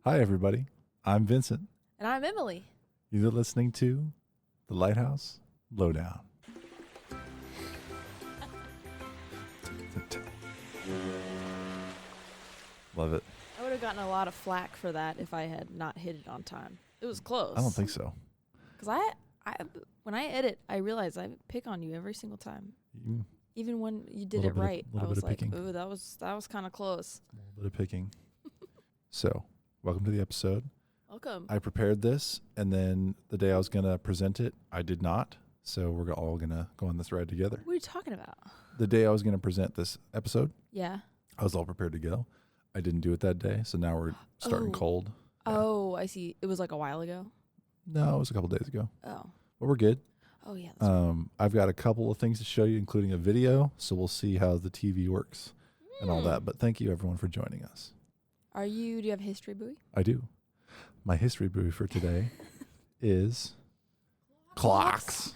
Hi, everybody. I'm Vincent. And I'm Emily. You're listening to the Lighthouse Lowdown. Love it. I would have gotten a lot of flack for that if I had not hit it on time. It was close. I don't think so. Because when I edit, I realize I pick on you every single time. Even when you did it right, I was like, ooh, that was kind of close. A little bit of picking. So, welcome to the episode. Welcome. I prepared this, and then the day I was going to present it, I did not. So, we're all going to go on this ride together. What are you talking about? The day I was going to present this episode, Yeah. I was all prepared to go. I didn't do it that day, so now we're starting cold. Yeah. Oh, I see. It was like a while ago? No, it was a couple days ago. Oh. But we're good. Oh, yeah. That's right. I've got a couple of things to show you, including a video, so we'll see how the TV works and all that. But thank you, everyone, for joining us. Do you have a history buoy? I do. My history buoy for today is clocks.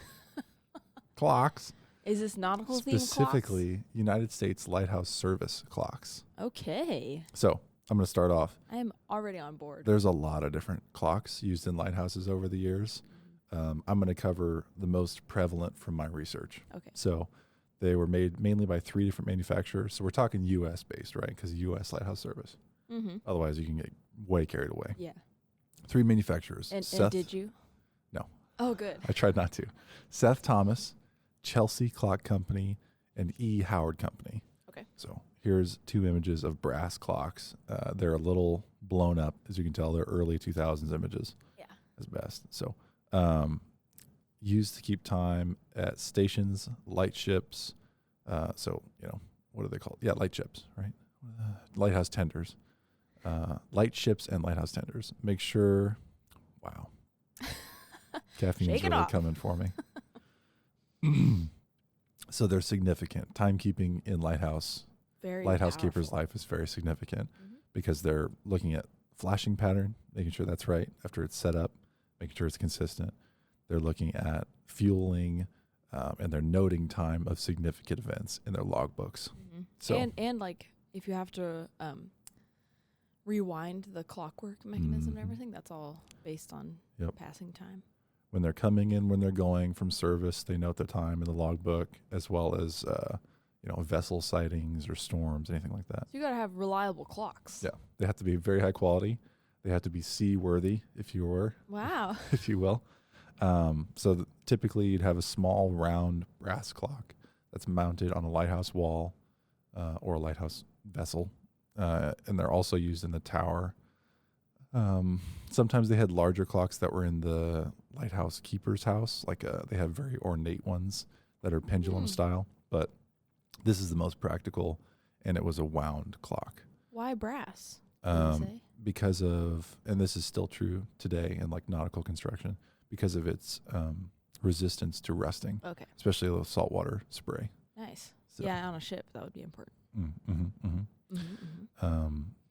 Clocks. Is this nautical themed clocks? Specifically, United States Lighthouse Service clocks. Okay. So I'm going to start off. I am already on board. There's a lot of different clocks used in lighthouses over the years. I'm going to cover the most prevalent from my research. Okay. So they were made mainly by 3 different manufacturers. So we're talking U.S. based, right? Because U.S. Lighthouse Service. Mm-hmm. Otherwise, you can get way carried away. Yeah. 3 manufacturers. And did you? No. Oh, good. I tried not to. Seth Thomas, Chelsea Clock Company, and E. Howard Company. Okay. So here's 2 images of brass clocks. They're a little blown up, as you can tell. They're early 2000s images. Yeah. As best. So used to keep time at stations, light ships. So, what are they called? Yeah, light ships, right? Lighthouse tenders. Light ships and lighthouse tenders. Make sure, wow. Caffeine's really coming for me. So they're significant. Timekeeping in lighthouse keeper's life is very significant because they're looking at flashing pattern, making sure that's right after it's set up, making sure it's consistent. They're looking at fueling, and they're noting time of significant events in their logbooks. Mm-hmm. So and like if you have to rewind the clockwork mechanism and everything, that's all based on passing time. When they're coming in, when they're going from service, they note their time in the logbook, as well as vessel sightings or storms, anything like that. So you got to have reliable clocks. Yeah, they have to be very high quality. They have to be seaworthy, if you will. So typically, you'd have a small round brass clock that's mounted on a lighthouse wall or a lighthouse vessel, and they're also used in the tower. Sometimes they had larger clocks that were in the lighthouse keeper's house. They have very ornate ones that are pendulum style, but this is the most practical, and it was a wound clock. Why brass? Because of, and this is still true today in like nautical construction, because of its resistance to rusting. Okay. Especially with saltwater spray. Nice. So. Yeah, on a ship, that would be important.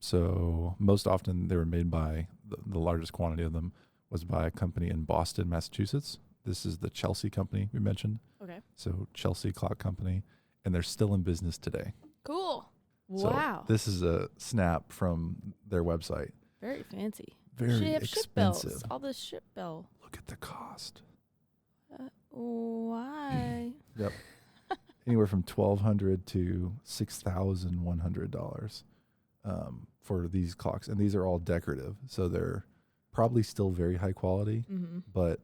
So most often they were made by, the largest quantity of them was by a company in Boston, Massachusetts. This is the Chelsea Company we mentioned. Okay. So Chelsea Clock Company, and they're still in business today. Cool. So wow. This is a snap from their website. Very fancy. Very expensive. Ship bells. All this ship bell. Look at the cost. Why? Yep. Anywhere from $1,200 to $6,100 for these clocks, and these are all decorative, so they're probably still very high quality, but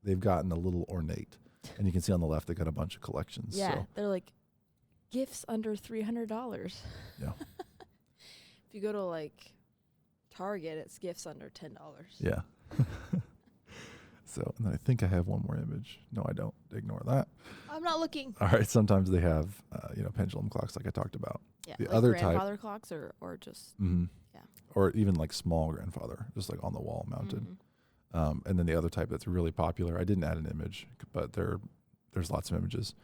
they've gotten a little ornate. And you can see on the left they got a bunch of collections. Yeah, so. They're like gifts under $300. Yeah. If you go to like Target, it's gifts under $10. Yeah. So, and then I think I have one more image. No, I don't. Ignore that. I'm not looking. All right. Sometimes they have, pendulum clocks like I talked about. Yeah. The like other grandfather type, clocks or just. Yeah. Or even like small grandfather, just like on the wall mounted. And then the other type that's really popular, I didn't add an image, but there's lots of images.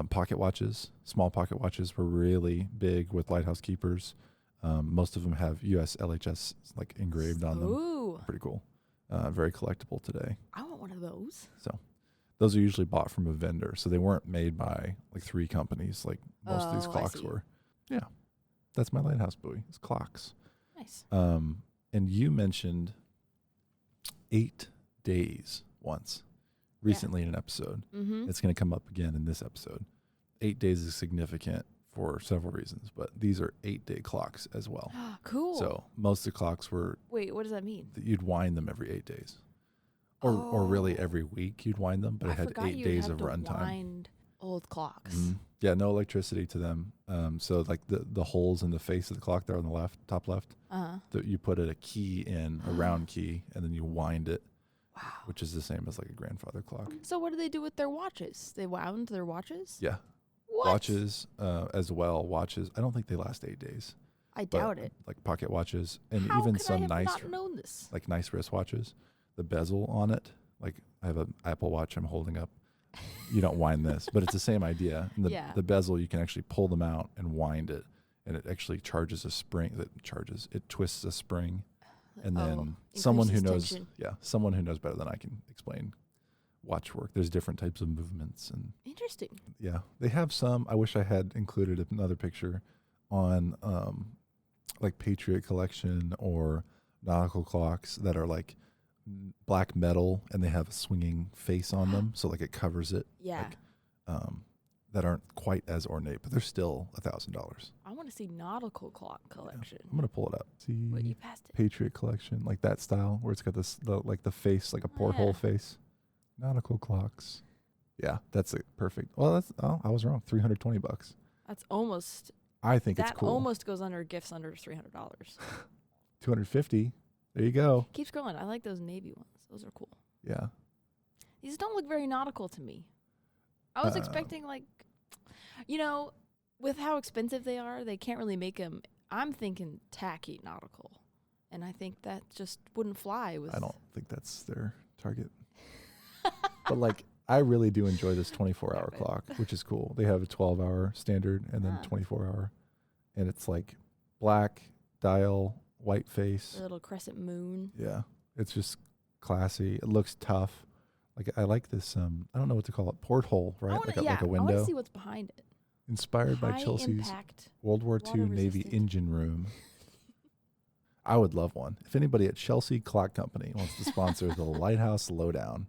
Pocket watches, small pocket watches were really big with lighthouse keepers. Most of them have USLHS like engraved on them. Pretty cool. Very collectible today. I want one of those. So those are usually bought from a vendor. So they weren't made by like 3 companies like most of these clocks were. Yeah. That's my lighthouse buoy. It's clocks. Nice. And you mentioned 8 days once recently in an episode. Mm-hmm. It's going to come up again in this episode. 8 days is significant for several reasons, but these are 8-day clocks as well. Cool. So most of the clocks were... Wait, what does that mean? You'd wind them every 8 days. Or really every week you'd wind them, but it had 8 days of runtime. Wind old clocks. Mm-hmm. Yeah, no electricity to them. So like the holes in the face of the clock there on the left, top left, you put a key in, a round key, and then you wind it. Wow. Which is the same as like a grandfather clock. So what do they do with their watches? They wound their watches? Yeah. What? Watches as well. Watches. I don't think they last 8 days. I doubt it. Like pocket watches and How even could some I have nice, not known this? like nice wristwatches. The bezel on it, like I have an Apple Watch I'm holding up. You don't wind this, but it's the same idea. And the bezel, you can actually pull them out and wind it, and it actually charges a spring. It twists a spring, and then someone who knows, tension. Someone who knows better than I can explain watch work. There's different types of movements, and interesting. Yeah, they have some. I wish I had included another picture on like Patriot Collection or nautical clocks that are like black metal and they have a swinging face on them, so like it covers it. Yeah. Like, that aren't quite as ornate, but they're still $1,000. I want to see nautical clock collection. Yeah, I'm gonna pull it up. See, Wait, you passed it. Patriot Collection, like that style where it's got the face, like a porthole face. Nautical clocks. Yeah, that's it. Perfect. Well, I was wrong. $320. That's almost. I think it's cool. That almost goes under gifts under $300. $250. There you go. Keep scrolling. I like those navy ones. Those are cool. Yeah. These don't look very nautical to me. I was expecting with how expensive they are, they can't really make them. I'm thinking tacky nautical, and I think that just wouldn't fly with. I don't think that's their target. But like, I really do enjoy this 24-hour clock, which is cool. They have a 12-hour standard and then 24-hour, and it's like black dial, white face, a little crescent moon. Yeah, it's just classy. It looks tough. Like I like this. I don't know what to call it. Porthole, right? Like a window. I want to see what's behind it. Inspired by Chelsea's World War II Navy engine room. I would love one. If anybody at Chelsea Clock Company wants to sponsor the Lighthouse Lowdown,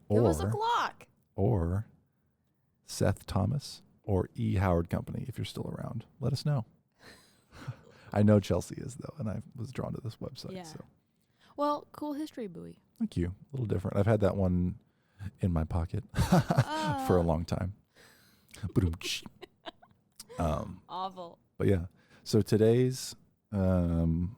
Give us a clock. Or Seth Thomas or E. Howard Company, if you're still around, let us know. I know Chelsea is, though, and I was drawn to this website. Yeah. So. Well, cool history buoy. Thank you. A little different. I've had that one in my pocket for a long time. Awful. But yeah, so today's, I'm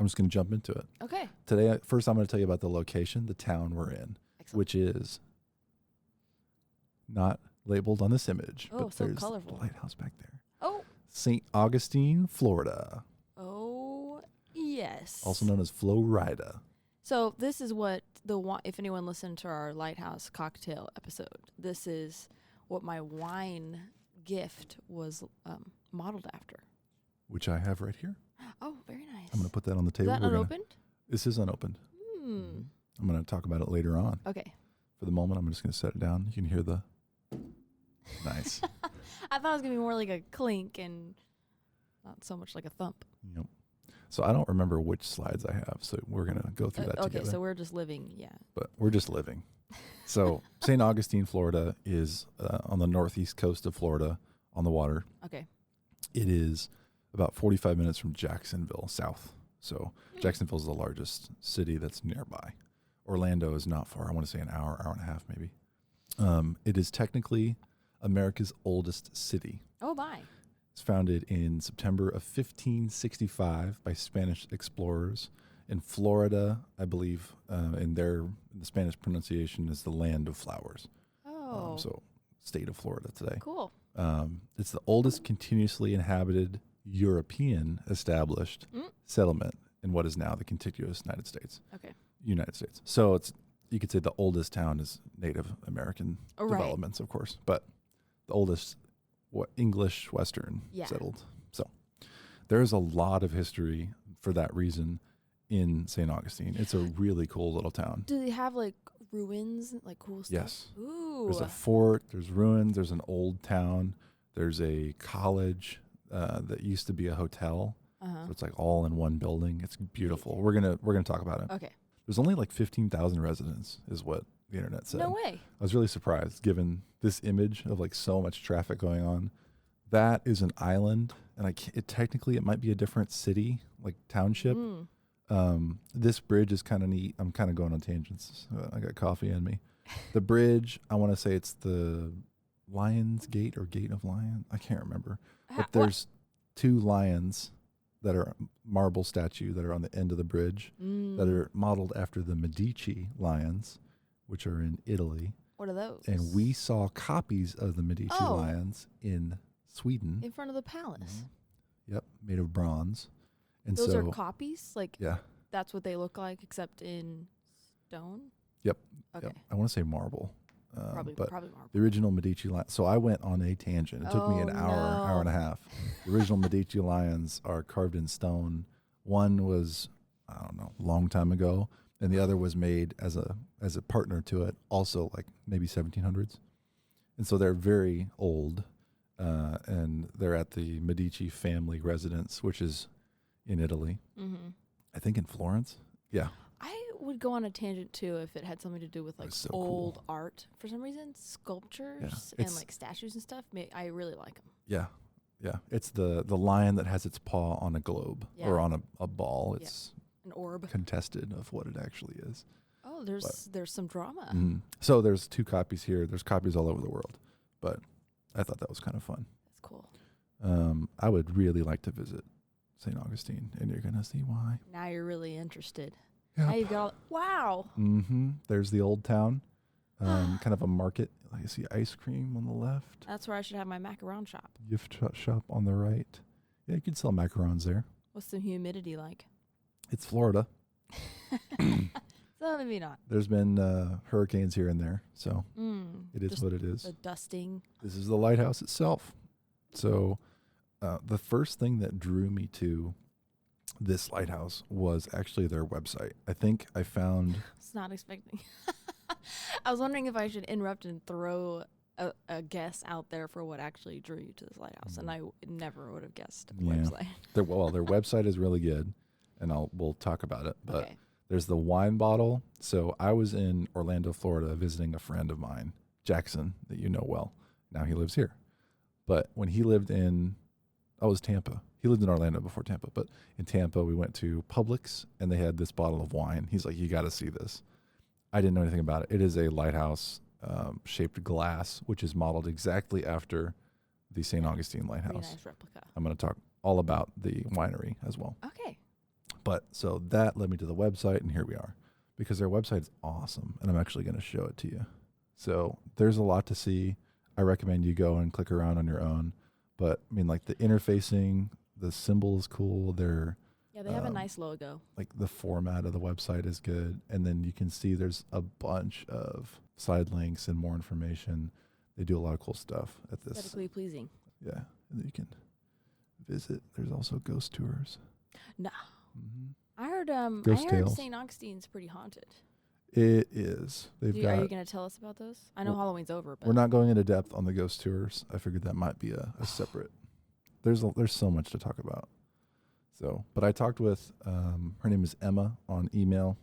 just going to jump into it. Okay. Today, first I'm going to tell you about the location, the town we're in. Excellent. Which is not labeled on this image. Oh, but so there's colorful. The lighthouse back there. Oh. St. Augustine, Florida. Oh, yes. Also known as Florida. So this is what if anyone listened to our Lighthouse cocktail episode, this is what my wine gift was modeled after. Which I have right here. Oh, very nice. I'm going to put that on the table. Is that unopened? This is unopened. I'm going to talk about it later on. Okay. For the moment, I'm just going to set it down. You can hear the... Nice. I thought it was going to be more like a clink and not so much like a thump. Yep. So I don't remember which slides I have, so we're going to go through that together. Okay, so we're just living, But we're just living. So St. Augustine, Florida is on the northeast coast of Florida on the water. Okay. It is about 45 minutes from Jacksonville, south. So Jacksonville is the largest city that's nearby. Orlando is not far. I want to say an hour and a half maybe. It is technically America's oldest city. Oh, my. It's founded in September of 1565 by Spanish explorers. In Florida, I believe, the Spanish pronunciation is the land of flowers. Oh. So state of Florida today. Cool. It's the oldest continuously inhabited European established settlement in what is now the contiguous United States. Okay. United States. So you could say the oldest town is Native American developments, of course, but the oldest English Western settled. So there's a lot of history for that reason in St. Augustine. It's a really cool little town. Do they have like ruins, like cool stuff? Yes. Ooh. There's a fort, there's ruins, there's an old town, there's a college that used to be a hotel. So it's like all in one building. It's beautiful. We're gonna talk about it. Okay. There's only like 15,000 residents, is what the internet said. No way. I was really surprised, given this image of like so much traffic going on. That is an island, and technically it might be a different city, like township. This bridge is kind of neat. I'm kind of going on tangents. I got coffee in me. The bridge, I want to say it's the Lion's Gate or Gate of Lion. I can't remember. But there's two lions that are marble statue that are on the end of the bridge that are modeled after the Medici lions, which are in Italy. What are those? And we saw copies of the Medici lions in Sweden. In front of the palace. Yep, made of bronze. And those are copies? Like, yeah. That's what they look like, except in stone? Yep. Okay. Yep. I want to say marble. Probably marble. The original Medici lion. So I went on a tangent. It took me an hour and a half. The original Medici lions are carved in stone. One was, I don't know, long time ago, and the other was made as a partner to it, also like maybe 1700s. And so they're very old, and they're at the Medici family residence, which is in Italy. I think in Florence. Yeah. I would go on a tangent too if it had something to do with like so old cool. art for some reason, sculptures Yeah. and like statues and stuff. I really like them. Yeah. Yeah. It's the lion that has its paw on a globe or on a ball. It's an orb. Contested of what it actually is. Oh, there's some drama. So there's two copies here. There's copies all over the world, but I thought that was kind of fun. That's cool. I would really like to visit St. Augustine, and you're going to see why. Now you're really interested. Yep. Now you've got wow. There's the old town, kind of a market. I see ice cream on the left. That's where I should have my macaron shop. Gift shop on the right. Yeah, you can sell macarons there. What's the humidity like? It's Florida. So maybe not. There's been hurricanes here and there, so it is what it is. The dusting. This is the lighthouse itself. So the first thing that drew me to this lighthouse was actually their website. I think I found... I was not expecting. I was wondering if I should interrupt and throw a guess out there for what actually drew you to this lighthouse, and I never would have guessed the website. Their website is really good, and we'll talk about it. But okay. There's the wine bottle. So I was in Orlando, Florida, visiting a friend of mine, Jackson, that you know well. Now he lives here. But when he lived in... Oh, it was Tampa. He lived in Orlando before Tampa, but in Tampa we went to Publix and they had this bottle of wine. He's like, you got to see this. I didn't know anything about it. It is a lighthouse shaped glass, which is modeled exactly after the St. Augustine Lighthouse. Very nice replica. I'm going to talk all about the winery as well. Okay. But so that led me to the website, and here we are, because their website is awesome, and I'm actually going to show it to you. So there's a lot to see. I recommend you go and click around on your own. But I mean, like the interfacing, the symbol is cool. They have a nice logo. Like the format of the website is good. And then you can see there's a bunch of side links and more information. They do a lot of cool stuff at this. Aesthetically pleasing. Yeah. And then you can visit. There's also ghost tours. No. Mm-hmm. I heard Ghost tales. St. Augustine's pretty haunted. It is. Are you going to tell us about those? I know Halloween's over, but we're not going into depth on the ghost tours. I figured that might be a separate. There's so much to talk about. So, but I talked with her name is Emma on email.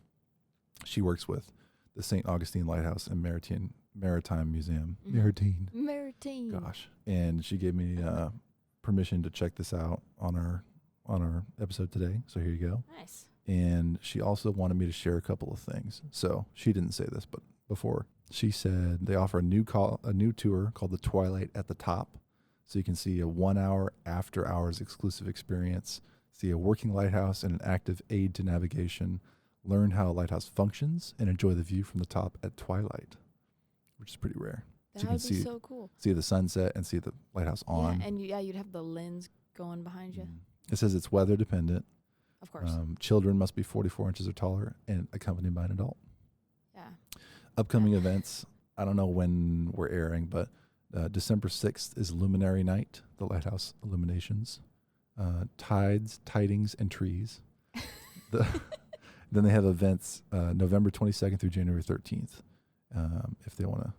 She works with the St. Augustine Lighthouse and Maritime Museum. Maritime. Gosh, and she gave me permission to check this out on our episode today. So here you go. Nice. And she also wanted me to share a couple of things. So she didn't say this, but before she said they offer a new tour called the Twilight at the Top. So you can see a 1 hour after hours exclusive experience, see a working lighthouse and an active aid to navigation, learn how a lighthouse functions, and enjoy the view from the top at twilight, which is pretty rare. That so you would can be see, so cool. See the sunset and see the lighthouse on. Yeah, and you'd have the lens going behind you. It says it's weather dependent. Of course. Children must be 44 inches or taller and accompanied by an adult. Yeah. Upcoming events, I don't know when we're airing, but December 6th is Luminary Night, the lighthouse illuminations. Tides, tidings, and trees. Then they have events November 22nd through January 13th if they want to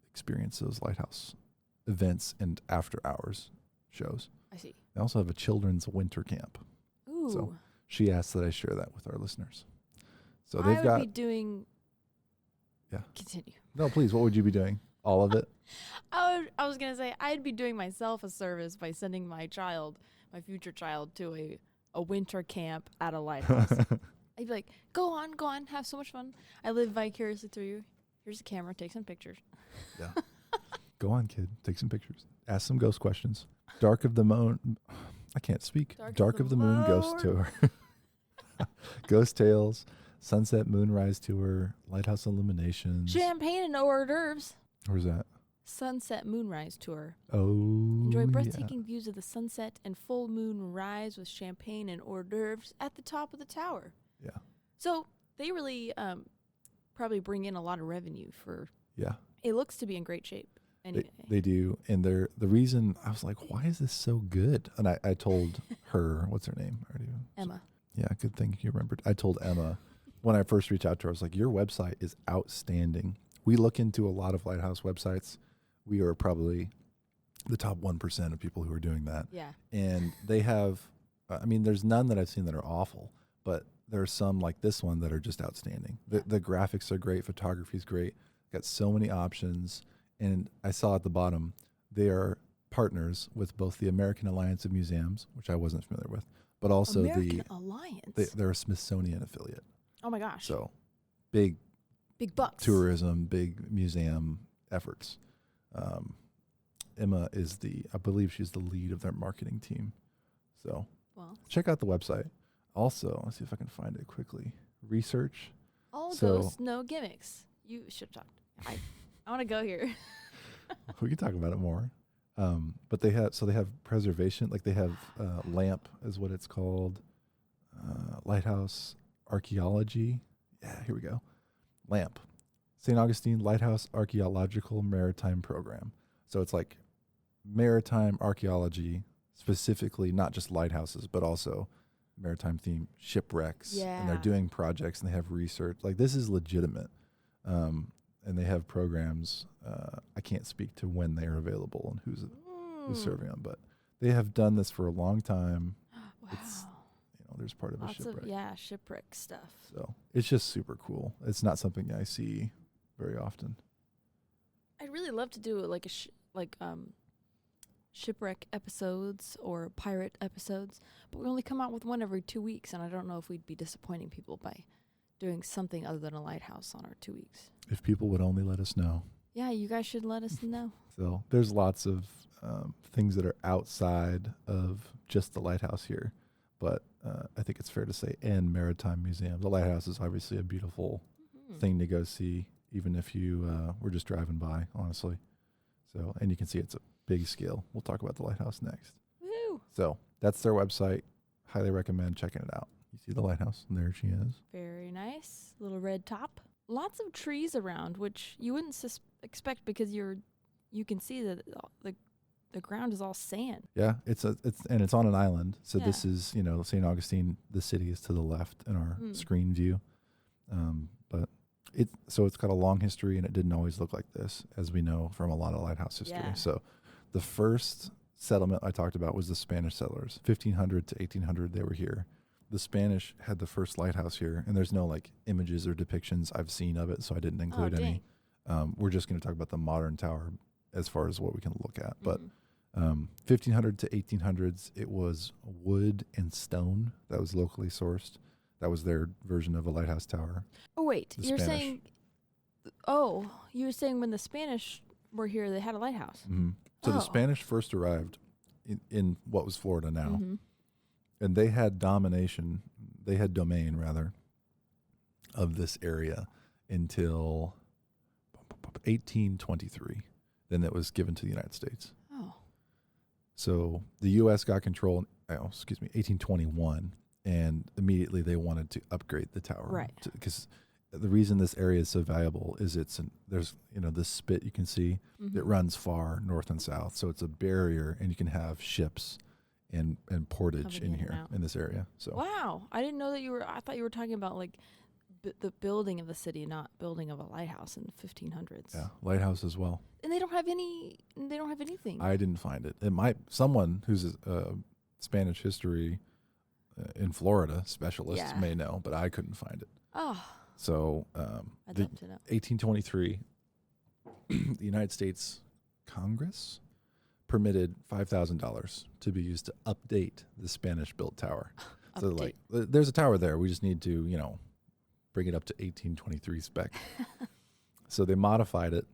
experience those lighthouse events and after hours shows. I see. They also have a children's winter camp. Ooh. Ooh. So she asked that I share that with our listeners. So I they've would got. be doing. Yeah. Continue. No, please. What would you be doing? All of it? I was gonna say I'd be doing myself a service by sending my future child, to a winter camp at a lighthouse. I'd be like, go on, have so much fun. I live vicariously through you. Here's a camera, take some pictures. Yeah. Go on, kid. Take some pictures. Ask some ghost questions. Dark of the Moon. I can't speak. Dark of the Moon Ghost Tour. Ghost Tales. Sunset Moonrise Tour. Lighthouse Illuminations. Champagne and hors d'oeuvres. Where's that? Sunset Moonrise Tour. Oh, Enjoy breathtaking views of the sunset and full moon rise with champagne and hors d'oeuvres at the top of the tower. Yeah. So they really probably bring in a lot of revenue for. Yeah. It looks to be in great shape. Anyway. They do. And the reason I was like, why is this so good? And I told her, what's her name? Emma. Yeah, good thing you remembered. I told Emma when I first reached out to her, I was like, your website is outstanding. We look into a lot of lighthouse websites. We are probably the top 1% of people who are doing that. Yeah. And they have, there's none that I've seen that are awful, but there are some like this one that are just outstanding. The graphics are great. Photography is great. Got so many options. And I saw at the bottom, they are partners with both the American Alliance of Museums, which I wasn't familiar with, but also American Alliance. They're a Smithsonian affiliate. Oh my gosh. So big bucks. Tourism, big museum efforts. Emma is I believe she's the lead of their marketing team. So check out the website. Also, let's see if I can find it quickly. Research. All ghosts, no gimmicks. You should talk. I want to go here. We can talk about it more. But they have preservation, like they have LAMP is what it's called. Lighthouse Archaeology. Yeah, here we go. LAMP. St. Augustine Lighthouse Archaeological Maritime Program. So it's like maritime archaeology, specifically not just lighthouses, but also maritime theme shipwrecks. Yeah. And they're doing projects and they have research. Like this is legitimate. And they have programs. I can't speak to when they are available and who's serving them, but they have done this for a long time. Wow. It's, there's part of Lots a shipwreck. Shipwreck stuff. So it's just super cool. It's not something I see very often. I'd really love to do like shipwreck episodes or pirate episodes, but we only come out with one every 2 weeks, and I don't know if we'd be disappointing people by doing something other than a lighthouse on our 2 weeks. If people would only let us know. Yeah, you guys should let us know. So there's lots of things that are outside of just the lighthouse here, but I think it's fair to say, and Maritime Museum. The lighthouse is obviously a beautiful thing to go see, even if you were just driving by, honestly. So, and you can see it's a big scale. We'll talk about the lighthouse next. Woo! So that's their website. Highly recommend checking it out. You see the lighthouse, and there she is. Very nice. Little red top. Lots of trees around, which you wouldn't expect because you can see that the ground is all sand. Yeah, it's on an island. So this is, St. Augustine, the city is to the left in our screen view. But it's got a long history, and it didn't always look like this, as we know from a lot of lighthouse history. Yeah. So the first settlement I talked about was the Spanish settlers. 1500 to 1800, they were here. The Spanish had the first lighthouse here, and there's no like images or depictions I've seen of it, so I didn't include any. We're just going to talk about the modern tower as far as what we can look at. But 1500 to 1800s, it was wood and stone that was locally sourced. That was their version of a lighthouse tower. Oh, wait. You're saying when the Spanish were here, they had a lighthouse. Mm-hmm. So the Spanish first arrived in what was Florida now. Mm-hmm. And they had domain, of this area until 1823. Then it was given to the United States. Oh. So the U.S. got control, 1821, and immediately they wanted to upgrade the tower. Right. Because the reason this area is so valuable is there's this spit you can see that runs far north and south. So it's a barrier, and you can have ships and portage in here in this area. So wow, I didn't know that I thought you were talking about like the building of the city, not building of a lighthouse in the 1500s. Yeah, lighthouse as well. And they don't have anything. I didn't find it. It might someone who's a Spanish history in Florida specialists Yeah. may know, but I couldn't find it. Oh, So I'd the love to know. 1823, the United States Congress permitted $5,000 to be used to update the Spanish-built tower. So Update. like, there's a tower there. We just need to, bring it up to 1823 spec. So they modified it,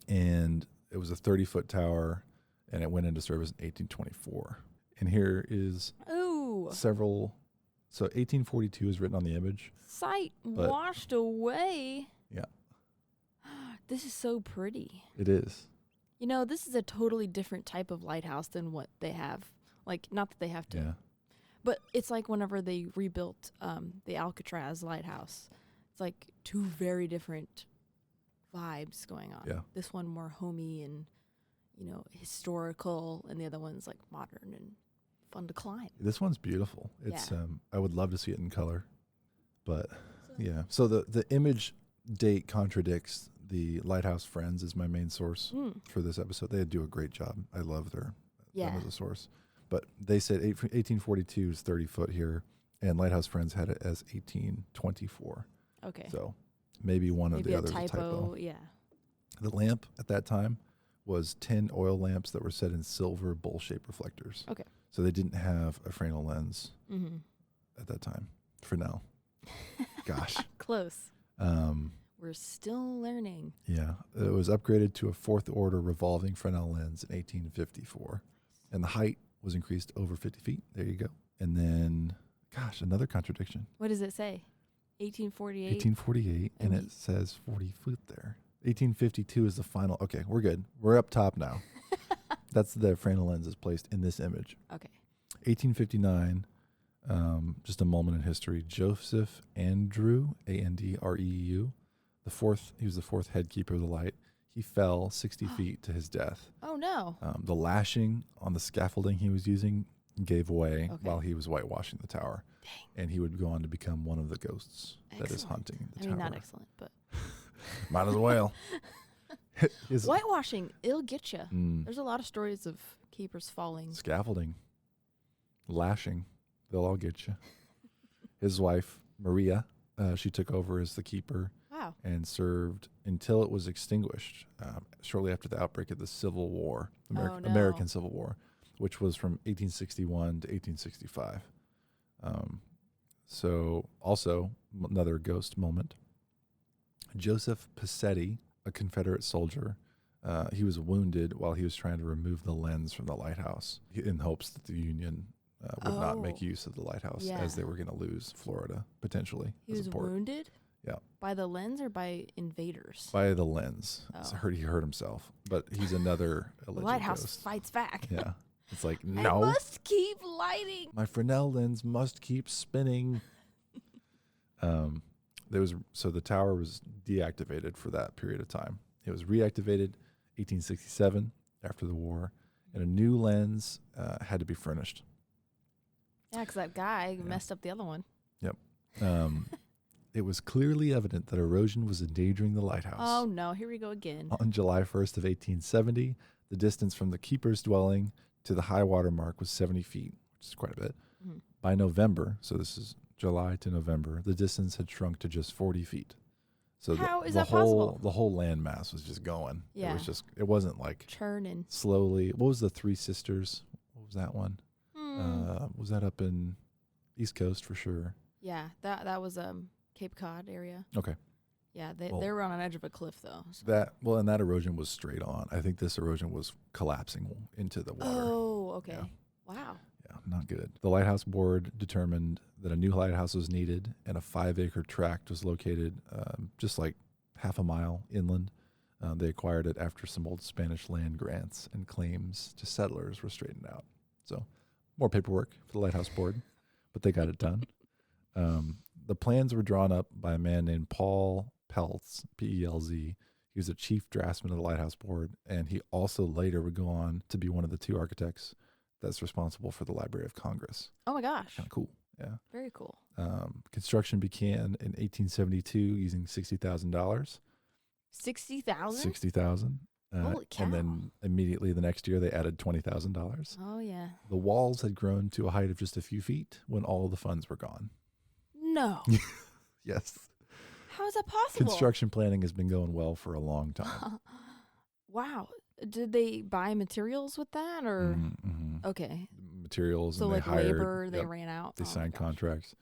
and it was a 30-foot tower, and it went into service in 1824. And here is Ooh, several. So 1842 is written on the image. sight But- washed away. Yeah. This is so pretty. It is. This is a totally different type of lighthouse than what they have. Like, not that they have to, Yeah. but it's like whenever they rebuilt the Alcatraz Lighthouse. It's like two very different vibes going on. Yeah. This one more homey and, historical, and the other one's like modern and fun to climb. This one's beautiful. It's Yeah. I would love to see it in color, but yeah. So the image date contradicts the Lighthouse Friends is my main source for this episode. They do a great job. I love them Yeah. as a source. But they said 1842 is 30 foot here, and Lighthouse Friends had it as 1824. Okay. So maybe one of Maybe the a others typo. a typo. Yeah. The lamp at that time was 10 oil lamps that were set in silver bowl-shaped reflectors. Okay. So they didn't have a Fresnel lens Mm-hmm. at that time. For now. Gosh. Close. Um, We're still learning. yeah. It was upgraded to a fourth order revolving Fresnel lens in 1854. And the height was increased over 50 feet. There you go. And then, gosh, another contradiction. What does it say? 1848. 1848, and And it says 40 foot there. 1852 is the final. Okay, we're good. We're up top now. That's the Fresnel lens is placed in this image. Okay. 1859, just a moment in history. Joseph Andrew, Andreu, he was the fourth head keeper of the light. He fell 60 feet to his death. Oh, no. The lashing on the scaffolding he was using gave way Okay. while he was whitewashing the tower. Dang. And he would go on to become one of the ghosts that is Excellent. haunting the I tower. mean, not excellent, but Might as well. His whitewashing, it'll get you. Mm, There's a lot of stories of keepers falling. scaffolding, lashing, they'll all get you. His wife, Maria, she took over as the keeper Wow. and served until it was extinguished shortly after the outbreak of the Civil War, Oh, no. American Civil War, which was from 1861 to 1865. So also another ghost moment. Joseph Passetti, a Confederate soldier, he was wounded while he was trying to remove the lens from the lighthouse in hopes that the Union would not make Oh. use of the lighthouse Yeah. as they were going to lose Florida potentially. He as was a port. wounded? Yeah. By the lens or by invaders? By the lens. Oh. So he hurt himself, but he's another The alleged lighthouse ghost. fights back. Yeah. It's like, I no, must keep lighting. my Fresnel lens must keep spinning. So the tower was deactivated for that period of time. It was reactivated 1867 after the war, and a new lens had to be furnished. Yeah, because that guy Yeah. messed up the other one. It was clearly evident that erosion was endangering the lighthouse. Oh, no. Here we go again. On July 1st of 1870, the distance from the keeper's dwelling to the high water mark was 70 feet, which is quite a bit. Mhm. By November, so this is July to November, the distance had shrunk to just 40 feet. So How is the that whole possible? the whole land mass was just going. Yeah. It wasn't like Churning. slowly. What was the Three Sisters? What was that one? Was that up in East Coast for sure? Yeah, that was Cape Cod area. Okay. Yeah, they Well- were on an edge of a cliff, though. So. And that erosion was straight on. I think this erosion was collapsing into the water. Oh, okay. Yeah. Wow. Yeah, not good. The Lighthouse Board determined that a new lighthouse was needed, and a 5-acre tract was located just like half a mile inland. They acquired it after some old Spanish land grants and claims to settlers were straightened out. So more paperwork for the Lighthouse Board, but they got it done. The plans were drawn up by a man named Paul Peltz, P-E-L-Z. He was a chief draftsman of the Lighthouse Board, and he also later would go on to be one of the 2 architects that's responsible for the Library of Congress. Oh, my gosh. Kind of cool. Yeah. Very cool. Construction began in 1872 using $60,000. 60,000? 60,000. Holy cow. And then immediately the next year, they added $20,000. Oh, yeah. The walls had grown to a height of just a few feet when all of the funds were gone. No. Yes. How is that possible? Construction planning has been going well for a long time. Wow. Did they buy materials with that, or okay? Materials, So and like they hired, labor, they ran out. They Oh my signed gosh. contracts.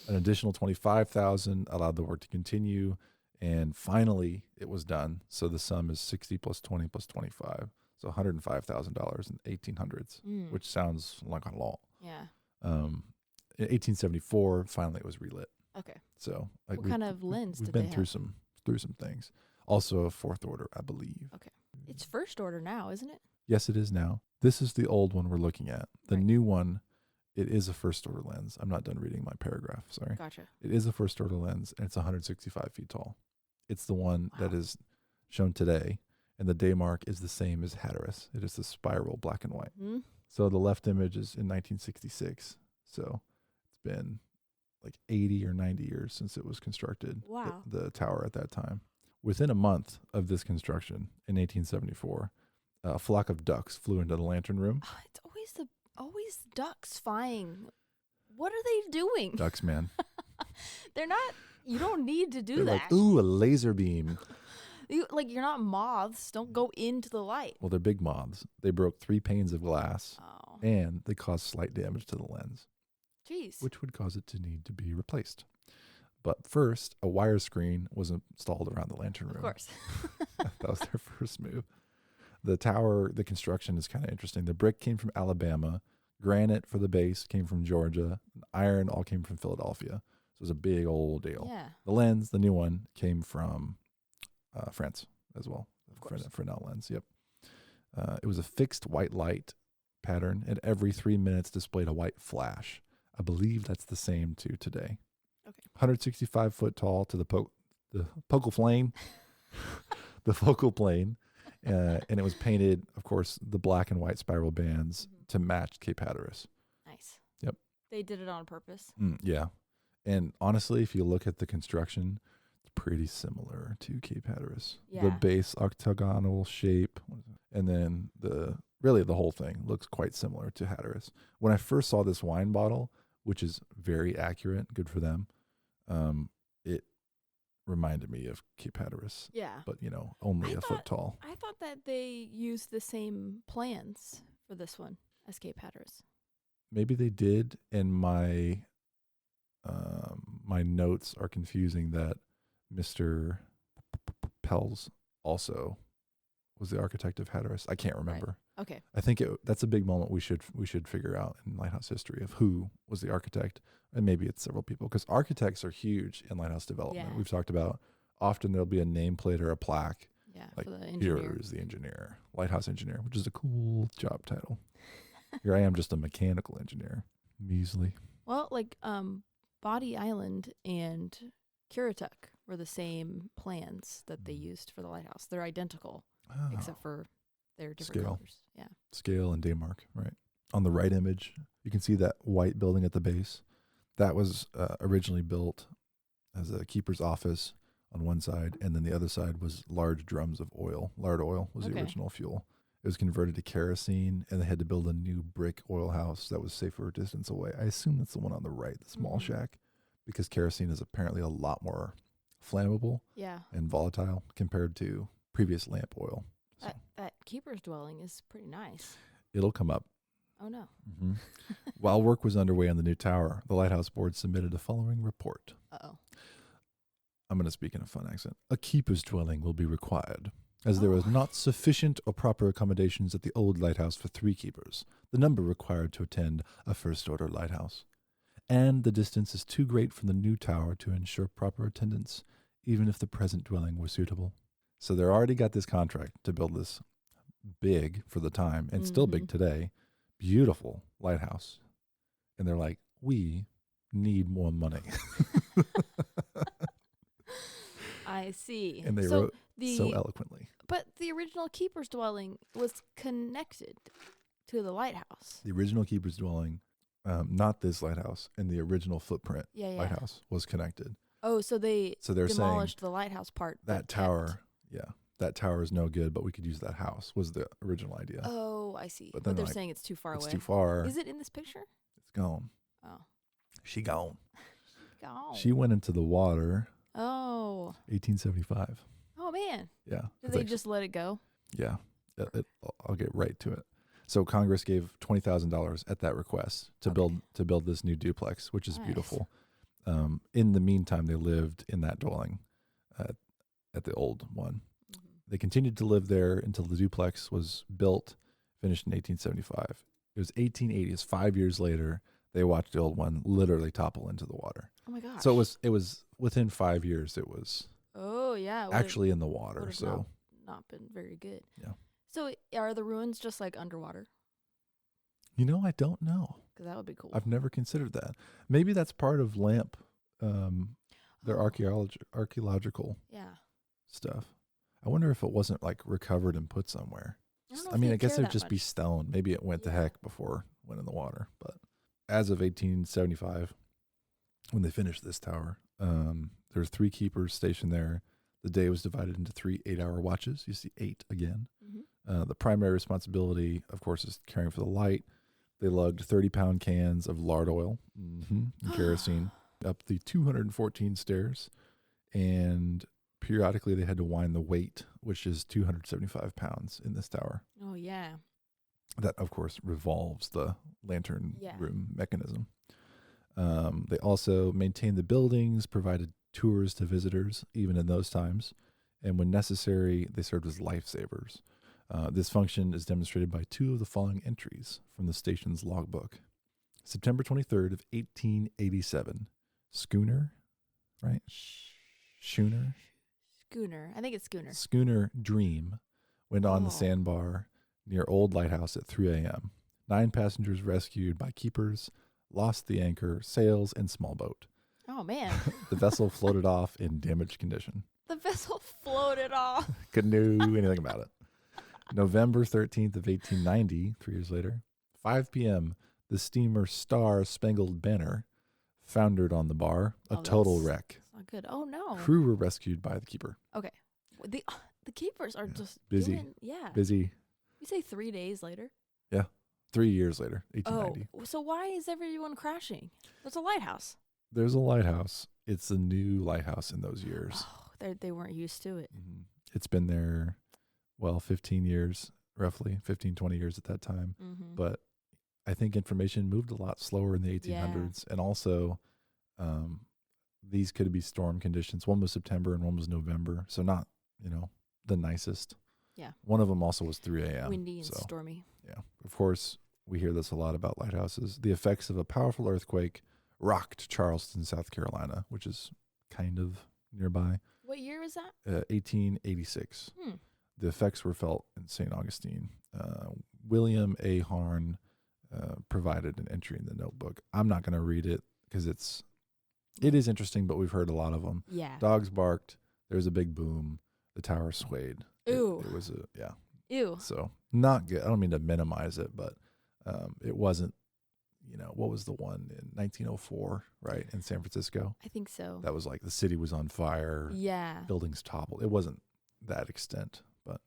An additional $25,000 allowed the work to continue, and finally it was done. So the sum is 60 plus 20 plus 25, so $105,000 in 1800s, which sounds like a lot. Yeah. In 1874, finally it was relit. Okay. So What kind of lens we've did been they through have? some things. Also a fourth order, I believe. Okay. It's first order now, isn't it? Yes, it is now. This is the old one we're looking at. The Right. new one, it is a first order lens. I'm not done reading my paragraph. Sorry. Gotcha. It is a first order lens, and it's 165 feet tall. It's the one that Wow. is shown today, and the day mark is the same as Hatteras. It is the spiral black and white. Hmm? So the left image is in 1966. So it's been like 80 or 90 years since it was constructed. Wow. The tower at that time. Within a month of this construction in 1874, a flock of ducks flew into the lantern room. Oh, it's always ducks flying. What are they doing? Ducks, man. They're not. You don't need to do They're that. like, ooh, a laser beam. You're not moths. Don't go into the light. Well, they're big moths. They broke 3 panes of glass, Oh, and they caused slight damage to the lens, jeez. which would cause it to need to be replaced. But first, a wire screen was installed around the lantern room. Of course. That was their first move. The tower, the construction is kind of interesting. The brick came from Alabama. Granite for the base came from Georgia. Iron all came from Philadelphia. So it was a big old deal. Yeah. The lens, the new one, came from France as well. Of course. Fresnel lens, yep. It was a fixed white light pattern, and every 3 minutes displayed a white flash. I believe that's the same to today. Okay. 165 foot tall to the focal plane, the focal plane, and it was painted, of course, the black and white spiral bands to match Cape Hatteras. Nice. Yep. They did it on purpose. Yeah. And honestly, if you look at the construction, it's pretty similar to Cape Hatteras. Yeah. The base octagonal shape, and then the whole thing looks quite similar to Hatteras. When I first saw this wine bottle, which is very accurate, good for them, it reminded me of Cape Hatteras, Yeah. but only I a foot tall. I thought that they used the same plans for this one as Cape Hatteras. Maybe they did, and my notes are confusing that Mr. Pels also was the architect of Hatteras. I can't remember. Okay. I think that's a big moment we should figure out in Lighthouse history of who was the architect, and maybe it's several people, because architects are huge in lighthouse development. Yeah. We've talked about often there'll be a nameplate or a plaque Yeah. like, For the engineer. here is the engineer, lighthouse engineer, which is a cool job title. Here I am, just a mechanical engineer, measly. Well, like Bodie Island and Currituck were the same plans that they used for the lighthouse. They're identical, Oh. except for they're different Scale. colors. Yeah. Scale and daymark, right? On the right image, you can see that white building at the base. That was originally built as a keeper's office on one side, and then the other side was large drums of oil. Lard oil was the Okay. original fuel. It was converted to kerosene, and they had to build a new brick oil house that was safer distance away. I assume that's the one on the right, the small Mhm. shack, because kerosene is apparently a lot more flammable Yeah. and volatile compared to previous lamp oil. So That keeper's dwelling is pretty nice. it'll come up. Oh, no. While work was underway on the new tower, the Lighthouse Board submitted the following report. Uh-oh. I'm going to speak in a fun accent. A keeper's dwelling will be required, as there is Oh. not sufficient or proper accommodations at the old lighthouse for 3 keepers, the number required to attend a first-order lighthouse. And the distance is too great from the new tower to ensure proper attendance, even if the present dwelling were suitable. So they're already got this contract to build this big for the time, and still big Mhm. today, beautiful lighthouse. And they're like, we need more money. I see. And they so wrote so eloquently. But the original keeper's dwelling was connected to the lighthouse. The original keeper's dwelling, not this lighthouse, and the original footprint Yeah, yeah. lighthouse was connected. Oh, so they So they're saying demolished the lighthouse part. that but kept- tower, yeah, that tower is no good, but we could use that house, was the original idea. Oh, I see. But But then they're like, saying it's too far it's away. too far. Is it in this picture? It's gone. Oh. She gone. Gone. She went into the water Oh. 1875. Oh, man. Yeah. Did they just let it go? Yeah. I'll get right to it. So Congress gave $20,000 at that request to build this new duplex, which is beautiful. In the meantime, they lived in that dwelling at the old one. Mm-hmm. They continued to live there until the duplex was built, finished in 1875. It was 1880. It's 5 years later. They watched the old one literally topple into the water. Oh my gosh! So it was within 5 years. It was actually in the water. So not been very good. Yeah. So are the ruins just like underwater? I don't know. Because that would be cool. I've never considered that. Maybe that's part of LAMP, their archaeological stuff. I wonder if it wasn't like recovered and put somewhere. I mean, I guess it'd just be stone. Maybe it went to heck before it went in the water. But as of 1875, when they finished this tower, there were 3 keepers stationed there. The day was divided into 3 8-hour watches. You see 8 again. Mm-hmm. The primary responsibility, of course, is caring for the light. They lugged 30-pound cans of lard oil and kerosene up the 214 stairs, and periodically they had to wind the weight, which is 275 pounds in this tower. Oh, yeah. That, of course, revolves the lantern room mechanism. They also maintained the buildings, provided tours to visitors, even in those times, and when necessary, they served as lifesavers. This function is demonstrated by 2 of the following entries from the station's logbook. September 23rd of 1887, schooner, right? Schooner? Schooner. I think it's schooner. Schooner Dream went on the sandbar near Old Lighthouse at 3 a.m. 9 passengers rescued by keepers, lost the anchor, sails, and small boat. Oh, man. The vessel floated off in damaged condition. The vessel floated off. Couldn't do anything about it. November 13th of 1890, 3 years later, 5 p.m., the steamer Star Spangled Banner foundered on the bar, a total wreck. That's not good. Oh, no. Crew were rescued by the keeper. Okay. The keepers are just busy. Busy. You say 3 days later? Yeah. 3 years later, 1890. Oh, so why is everyone crashing? There's a lighthouse. There's a lighthouse. It's a new lighthouse in those years. Oh, they weren't used to it. Mm-hmm. It's been there, 15 years, roughly, 15, 20 years at that time. Mm-hmm. But I think information moved a lot slower in the 1800s. And also, these could be storm conditions. One was September and one was November. So not, the nicest. Yeah. One of them also was 3 a.m. Windy and stormy. Yeah. Of course, we hear this a lot about lighthouses. The effects of a powerful earthquake rocked Charleston, South Carolina, which is kind of nearby. What year was that? 1886. The effects were felt in St. Augustine. William A. Harn provided an entry in the notebook. I'm not going to read it because it is interesting, but we've heard a lot of them. Yeah. Dogs barked. There was a big boom. The tower swayed. Ooh. It was Ew. So not good. I don't mean to minimize it, but it wasn't, what was the one in 1904, right, in San Francisco? I think so. That was like the city was on fire. Yeah. Buildings toppled. It wasn't that extent, but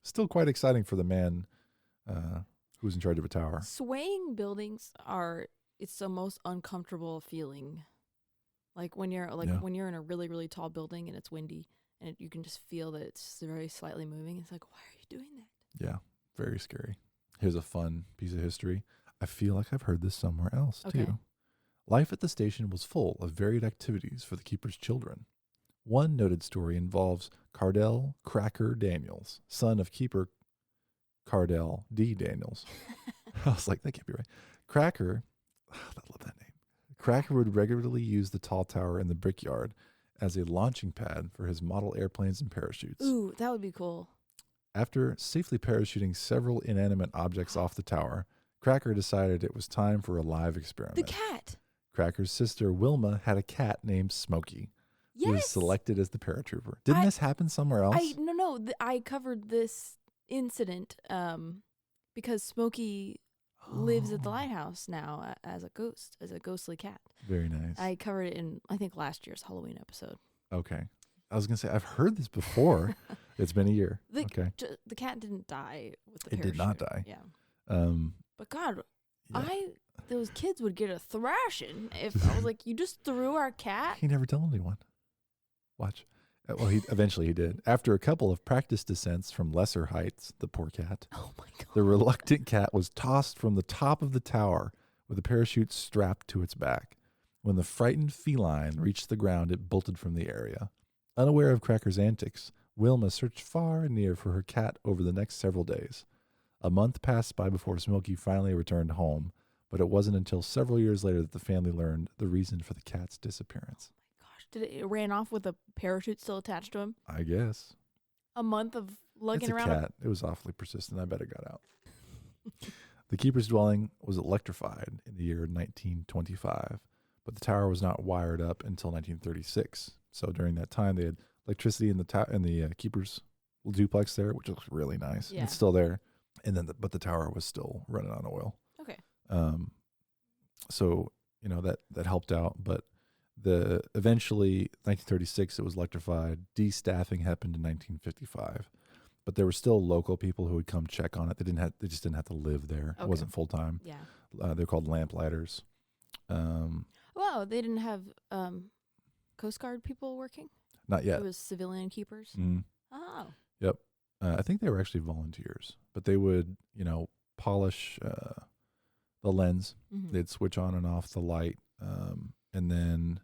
still quite exciting for the man who was in charge of a tower. Swaying buildings it's the most uncomfortable feeling. Like when you're when you're in a really, really tall building and it's windy and you can just feel that it's very slightly moving. It's like, why are you doing that? Yeah, very scary. Here's a fun piece of history. I feel like I've heard this somewhere else too. Life at the station was full of varied activities for the keeper's children. One noted story involves Cardell Cracker Daniels, son of keeper Cardell D. Daniels. I was like, that can't be right. Cracker, I love that name. Cracker would regularly use the tall tower in the brickyard as a launching pad for his model airplanes and parachutes. Ooh, that would be cool. After safely parachuting several inanimate objects off the tower, Cracker decided it was time for a live experiment. The cat. Cracker's sister Wilma had a cat named Smokey. Yes. Who was selected as the paratrooper. Didn't this happen somewhere else? I covered this incident because Smokey lives at the lighthouse now as a ghostly cat. Very nice. I covered it in, I think, last year's Halloween episode. Okay. I was going to say, I've heard this before, It's been a year. Okay. The cat didn't die with the It parachute. did not die. Yeah. Um, But God, yeah. those kids would get a thrashing if I was like, you just threw our cat. He never told anyone. Watch. Well, eventually he did. After a couple of practice descents from lesser heights, the poor cat, Oh my God. the reluctant cat was tossed from the top of the tower with a parachute strapped to its back. When the frightened feline reached the ground, it bolted from the area. Unaware of Cracker's antics, Wilma searched far and near for her cat over the next several days. A month passed by before Smokey finally returned home, but it wasn't until several years later that the family learned the reason for the cat's disappearance. Gosh, it ran off with a parachute still attached to him? I guess. A month of lugging It's a around. cat. It was awfully persistent. I bet it got out. The keeper's dwelling was electrified in the year 1925, but the tower was not wired up until 1936. So during that time, they had electricity in the keeper's duplex there, which looks really nice. Yeah. It's still there, and then but the tower was still running on oil. Okay. So that helped out, but eventually 1936 it was electrified. Destaffing happened in 1955. But there were still local people who would come check on it. They just didn't have to live there. Okay. It wasn't full time. Yeah. They're called lamplighters. Wow, they didn't have Coast Guard people working? Not yet. It was civilian keepers? Mm. Oh. Yep. I think they were actually volunteers, but they would, polish the lens. Mm-hmm. They'd switch on and off the light. And then,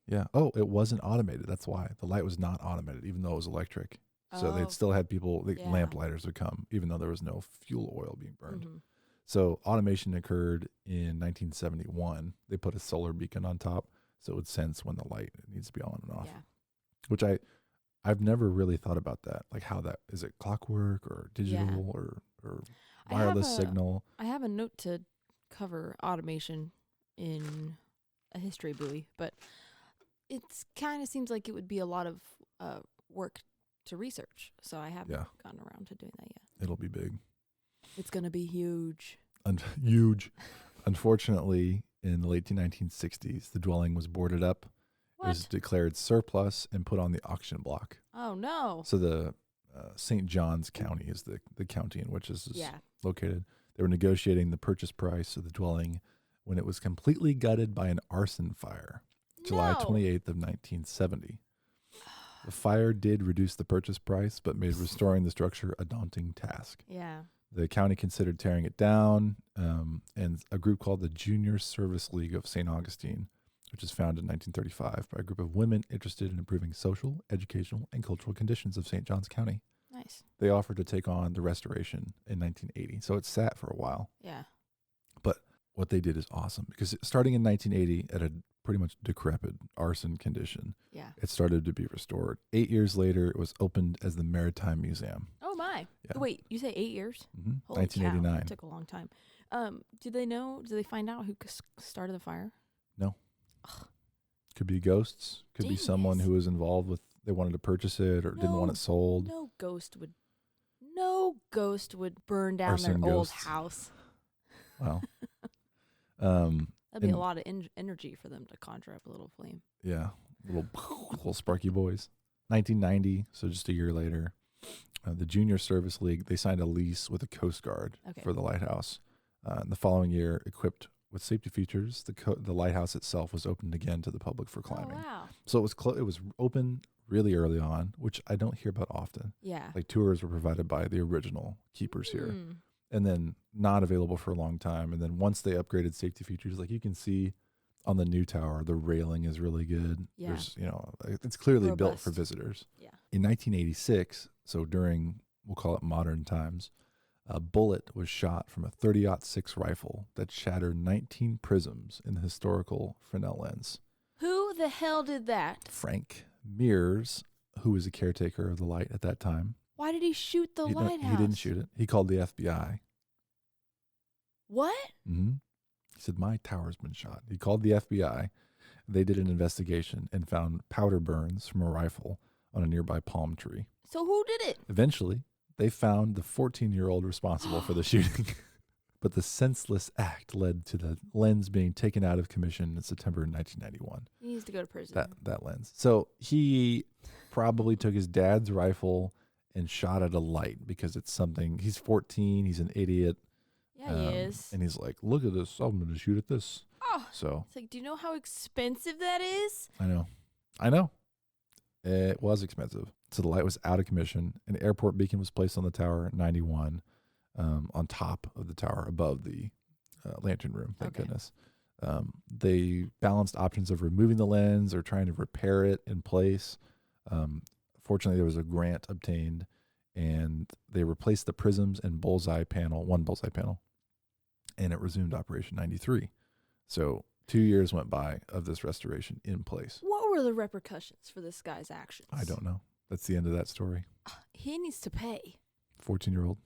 it wasn't automated. That's why the light was not automated, even though it was electric. So they'd still had people, lamplighters would come, even though there was no fuel oil being burned. Mm-hmm. So automation occurred in 1971. They put a solar beacon on top, so it would sense when the light needs to be on and off. Yeah. Which I've never really thought about that. Like how that is it clockwork or digital or wireless signal? I have a note to cover automation in a history buoy, but it kind of seems like it would be a lot of work to research. So I haven't gotten around to doing that yet. It'll be big. It's going to be huge. Huge. Unfortunately, in the late 1960s, the dwelling was boarded up. What? It was declared surplus and put on the auction block. Oh, no. So the St. Johns County is the county in which this is located. They were negotiating the purchase price of the dwelling when it was completely gutted by an arson fire, July 28th of 1970. The fire did reduce the purchase price, but made restoring the structure a daunting task. Yeah. The county considered tearing it down, and a group called the Junior Service League of St. Augustine, which was founded in 1935 by a group of women interested in improving social, educational, and cultural conditions of St. Johns County. Nice. They offered to take on the restoration in 1980, so it sat for a while. Yeah. But what they did is awesome, because starting in 1980 at a pretty much decrepit arson condition, it started to be restored. 8 years later, it was opened as the Maritime Museum. Oh, my. Yeah. Wait, you say 8 years? Mm-hmm. Holy 1989. cow, that took a long time. Did they find out who started the fire? No. Ugh. Could be ghosts. Could be someone who was involved with, they wanted to purchase it or didn't want it sold. No ghost would burn down Arson their ghosts. old house. Wow. That'd be a lot of energy for them to conjure up a little flame. Yeah. Little sparky boys. 1990, so just a year later, the Junior Service League, they signed a lease with the Coast Guard for the lighthouse. And the following year, equipped with safety features, the lighthouse itself was opened again to the public for climbing. Oh, wow. So it was open really early on, which I don't hear about often. Yeah. Like tours were provided by the original keepers here, and then not available for a long time. And then once they upgraded safety features, like you can see on the new tower, the railing is really good. Yeah. There's, it's clearly built Robust. for visitors. Yeah. In 1986, so during, we'll call it modern times, a bullet was shot from a 30-06 rifle that shattered 19 prisms in the historical Fresnel lens. Who the hell did that? Frank Mears, who was a caretaker of the light at that time. Why did he shoot the lighthouse? He didn't shoot it. He called the FBI. What? Mm-hmm. He said, my tower's been shot. He called the FBI. They did an investigation and found powder burns from a rifle on a nearby palm tree. So who did it? Eventually, they found the 14-year-old responsible for the shooting. But the senseless act led to the lens being taken out of commission in September 1991. He needs to go to prison. That lens. So he probably took his dad's rifle and shot at a light because it's something. He's 14. He's an idiot. Yeah, he is. And he's like, look at this. I'm going to shoot at this. Oh, So it's like, do you know how expensive that is? I know. It was expensive. So the light was out of commission. An airport beacon was placed on the tower, 91, on top of the tower above the lantern room. Thank goodness. They balanced options of removing the lens or trying to repair it in place. Fortunately, there was a grant obtained, and they replaced the prisms and one bullseye panel, and it resumed operation 93. So 2 years went by of this restoration in place. What were the repercussions for this guy's actions? I don't know. That's the end of that story. He needs to pay. 14-year-old.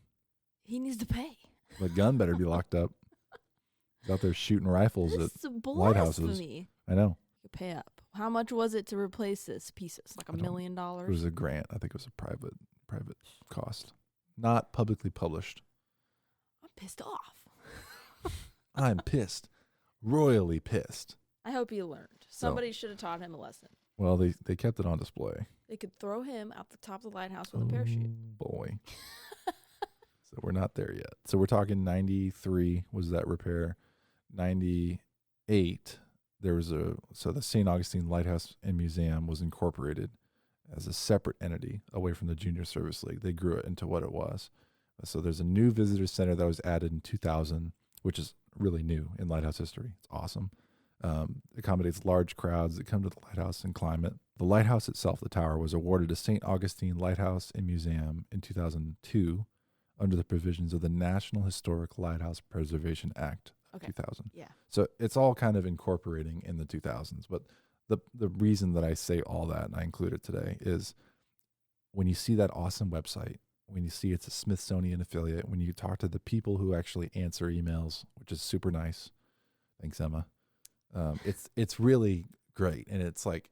He needs to pay. The gun better be locked up. He's out there shooting rifles This at is lighthouses. blasphemy. I know. You pay up. How much was it to replace this pieces? Like $1 million? It was a grant. I think it was a private cost. Not publicly published. I'm pissed off. I'm pissed. Royally pissed. I hope he learned. Somebody should have taught him a lesson. Well, they kept it on display. They could throw him out the top of the lighthouse with a parachute. Boy. So we're not there yet. So we're talking 93 was that repair. 98, there was the St. Augustine Lighthouse and Museum was incorporated as a separate entity away from the Junior Service League. They grew it into what it was. So there's a new visitor center that was added in 2000, which is really new in lighthouse history. It's awesome. Accommodates large crowds that come to the lighthouse and climb it. The lighthouse itself, the tower, was awarded to St. Augustine Lighthouse and Museum in 2002 under the provisions of the National Historic Lighthouse Preservation Act of 2000. Yeah. So it's all kind of incorporating in the 2000s. But the reason that I say all that, and I include it today, is when you see that awesome website, when you see it's a Smithsonian affiliate, when you talk to the people who actually answer emails, which is super nice. Thanks, Emma. It's really great. And it's like,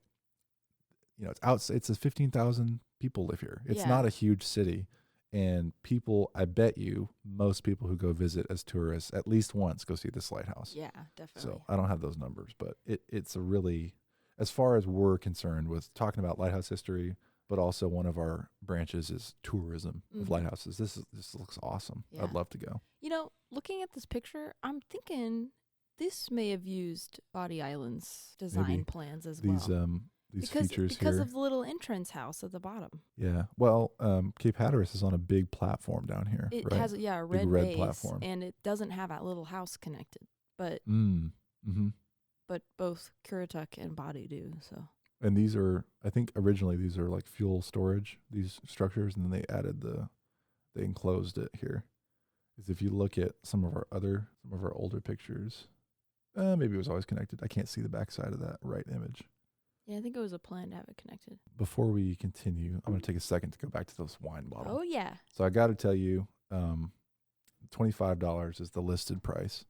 it's a 15,000 people live here. It's not a huge city. And people, I bet you, most people who go visit as tourists at least once go see this lighthouse. Yeah, definitely. So I don't have those numbers, but it's a really, as far as we're concerned with talking about lighthouse history, but also one of our branches is tourism of lighthouses. This looks awesome. Yeah. I'd love to go. Looking at this picture, I'm thinking this may have used Bodie Island's design plans as well. These features because of the little entrance house at the bottom. Yeah. Well, Cape Hatteras is on a big platform down here. It right? has a red base, platform, and it doesn't have that little house connected. But but both Currituck and Bodie do. So. And these are, I think originally these are like fuel storage, these structures, and then they added they enclosed it here. Because if you look at some of our older pictures, maybe it was always connected. I can't see the backside of that right image. Yeah, I think it was a plan to have it connected. Before we continue, I'm going to take a second to go back to those wine bottles. Oh, yeah. So I got to tell you, $25 is the listed price.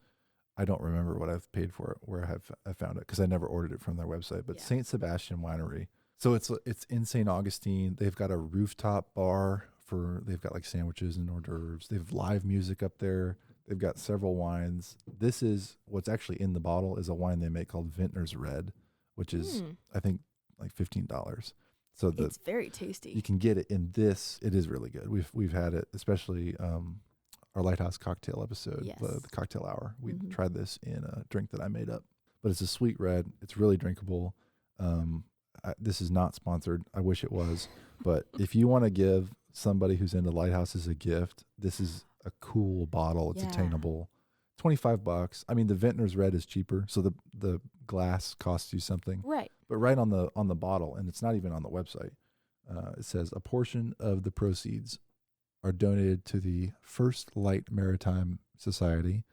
I don't remember what I've paid for it, where I found it, because I never ordered it from their website. But St. Sebastian Winery. So it's in St. Augustine. They've got a rooftop bar they've got like sandwiches and hors d'oeuvres. They have live music up there. They've got several wines. This is what's actually in the bottle is a wine they make called Vintner's Red, which is, I think, like $15. So it's very tasty. You can get it in this. It is really good. We've had it, especially our Lighthouse cocktail episode, the cocktail hour. We tried this in a drink that I made up. But it's a sweet red. It's really drinkable. This is not sponsored. I wish it was. But if you want to give somebody who's into lighthouses a gift, this is a cool bottle. It's attainable. $25. I mean, the Vintner's Red is cheaper, so the glass costs you something. Right. But right on the bottle, and it's not even on the website, it says a portion of the proceeds are donated to the First Light Maritime Society,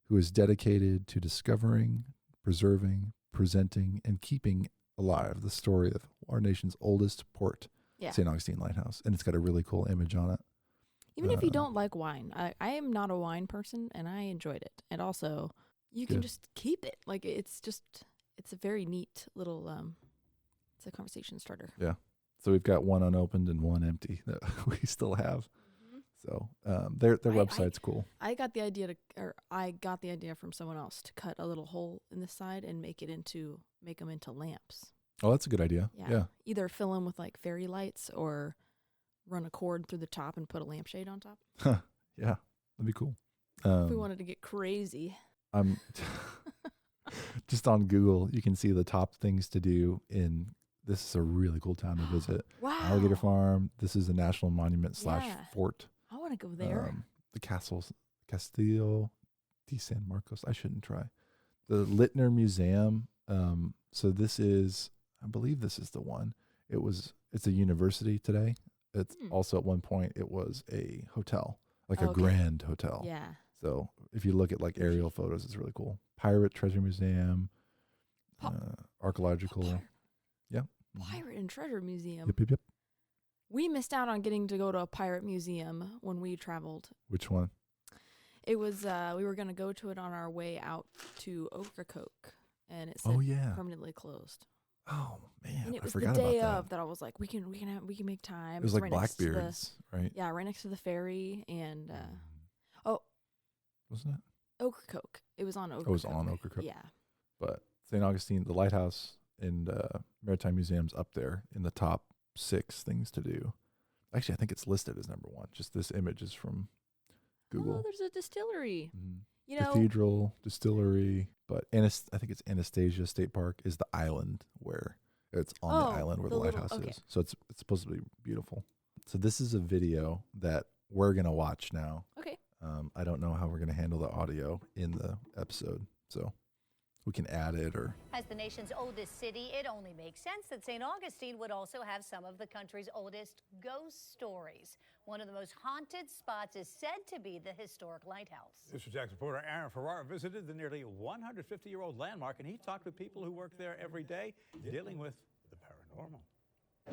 who is dedicated to discovering, preserving, presenting, and keeping alive the story of our nation's oldest port, St. Augustine Lighthouse. And it's got a really cool image on it. Even if you don't like wine, I am not a wine person, and I enjoyed it. And also, you can just keep it. Like, it's a very neat little, it's a conversation starter. Yeah. So we've got one unopened and one empty that we still have. So their website's cool. I got the idea from someone else to cut a little hole in the side and make them into lamps. Oh, that's a good idea. Yeah. Either fill them with like fairy lights or run a cord through the top and put a lampshade on top. Yeah, that'd be cool. If we wanted to get crazy. I'm just on Google. You can see the top things to do in. This is a really cool town to visit. Wow. Alligator Farm. This is a national monument / fort. I want to go there. The Castillo de San Marcos. I shouldn't try. The Littner Museum. So this is, I believe this is the one. It's a university today. It's also at one point it was a hotel, like a grand hotel. Yeah. So if you look at like aerial photos, it's really cool. Pirate Treasure Museum, archaeological. Yeah. Pirate and Treasure Museum. Yep. We missed out on getting to go to a pirate museum when we traveled. Which one? It was, we were going to go to it on our way out to Currituck, and it said permanently closed. Oh man, and it was I forgot the day about of that I was like, we can make time. It was like right Blackbeard's, right? Yeah, right next to the ferry, and wasn't it? Currituck. It was on Currituck. It was on Currituck. Yeah. But St. Augustine, the Lighthouse and Maritime Museum's up there in the top 6 things to do. Actually, I think it's listed as number 1. Just this image is from Google. Oh, there's a distillery. Mm-hmm. You know, Cathedral, distillery, but I think it's Anastasia State Park is the island where it's on the island where the lighthouse is. So it's supposed to be beautiful. So this is a video that we're gonna watch now. Okay. I don't know how we're gonna handle the audio in the episode, so we can add it or. As the nation's oldest city, it only makes sense that St. Augustine would also have some of the country's oldest ghost stories. One of the most haunted spots is said to be the historic lighthouse. District Jax reporter Aaron Ferrara visited the nearly 150-year-old landmark, and he talked with people who work there every day dealing with the paranormal.